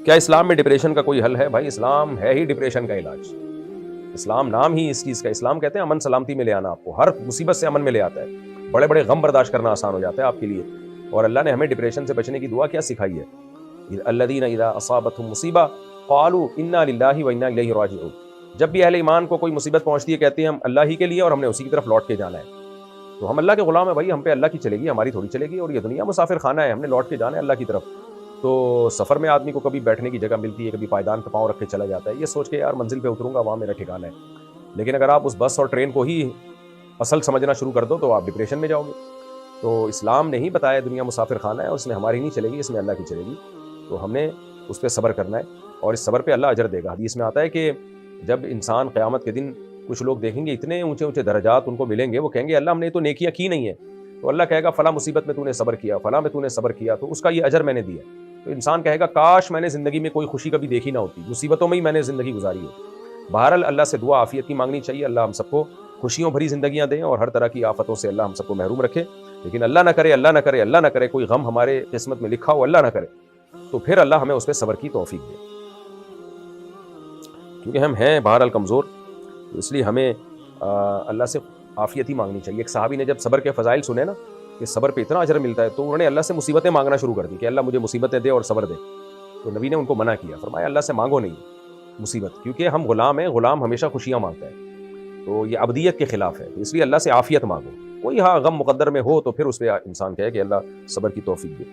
کیا اسلام میں ڈپریشن کا کوئی حل ہے؟ بھائی اسلام ہے ہی ڈپریشن کا علاج. اسلام نام ہی اس چیز کا. اسلام کہتے ہیں امن سلامتی میں لے آنا، آپ کو ہر مصیبت سے امن میں لے آتا ہے، بڑے بڑے غم برداشت کرنا آسان ہو جاتا ہے آپ کے لیے. اور اللہ نے ہمیں ڈپریشن سے بچنے کی دعا کیا سکھائی ہے؟ الذین اذا اصابتهم مصیبہ قالوا انا للہ وانا الیہ راجعون. جب بھی اہل ایمان کو کوئی مصیبت پہنچتی ہے کہتے ہیں ہم اللہ ہی کے لیے اور ہم نے اسی کی طرف لوٹ کے جانا ہے. تو ہم اللہ کے غلام ہیں بھائی، ہم پہ اللہ کی چلے گی، ہماری تھوڑی چلے گی. اور یہ دنیا مسافر خانہ ہے، ہم نے لوٹ کے جانا ہے اللہ کی طرف. تو سفر میں آدمی کو کبھی بیٹھنے کی جگہ ملتی ہے، کبھی پائیدان پہ پاؤں رکھ کے چلا جاتا ہے، یہ سوچ کے یار منزل پہ اتروں گا وہاں میرا ٹھکانہ ہے. لیکن اگر آپ اس بس اور ٹرین کو ہی اصل سمجھنا شروع کر دو تو آپ ڈپریشن میں جاؤ گے. تو اسلام نے ہی بتایا دنیا مسافر خانہ ہے، اور اس میں ہماری نہیں چلے گی، اس میں اللہ کی چلے گی. تو ہم نے اس پہ صبر کرنا ہے، اور اس صبر پہ اللہ اجر دے گا. حدیث میں آتا ہے کہ جب انسان قیامت کے دن کچھ لوگ دیکھیں گے اتنے اونچے اونچے درجات ان کو ملیں گے، وہ کہیں گے اللہ ہم نے تو نیکیاں کی نہیں ہیں. تو اللہ کہے گا فلاں مصیبت میں تو نے صبر کیا، فلاں میں تو نے صبر کیا، تو اس کا یہ اجر میں نے دیا. تو انسان کہے گا کاش میں نے زندگی میں کوئی خوشی کبھی دیکھی نہ ہوتی، مصیبتوں میں ہی میں نے زندگی گزاری ہو. بہرحال اللہ سے دعا عافیت کی مانگنی چاہیے. اللہ ہم سب کو خوشیوں بھری زندگیاں دیں اور ہر طرح کی آفتوں سے اللہ ہم سب کو محروم رکھے. لیکن اللہ نہ کرے، اللہ نہ کرے، اللہ نہ کرے کوئی غم ہمارے قسمت میں لکھا ہو، اللہ نہ کرے، تو پھر اللہ ہمیں اس پہ صبر کی توفیق دے. کیونکہ ہم ہیں بہرحال کمزور، تو اس لیے ہمیں اللہ سے عافیت ہی مانگنی چاہیے. ایک صحابی نے جب صبر کے فضائل سنے نا کہ صبر پہ اتنا اجر ملتا ہے، تو انہوں نے اللہ سے مصیبتیں مانگنا شروع کر دی کہ اللہ مجھے مصیبتیں دے اور صبر دے. تو نبی نے ان کو منع کیا، فرمایا اللہ سے مانگو نہیں مصیبت، کیونکہ ہم غلام ہیں، غلام ہمیشہ خوشیاں مانگتا ہے، تو یہ ابدیت کے خلاف ہے. تو اس لیے اللہ سے عافیت مانگو. کوئی ہاں غم مقدر میں ہو تو پھر اس پہ انسان کہے کہ اللہ صبر کی توفیق دے.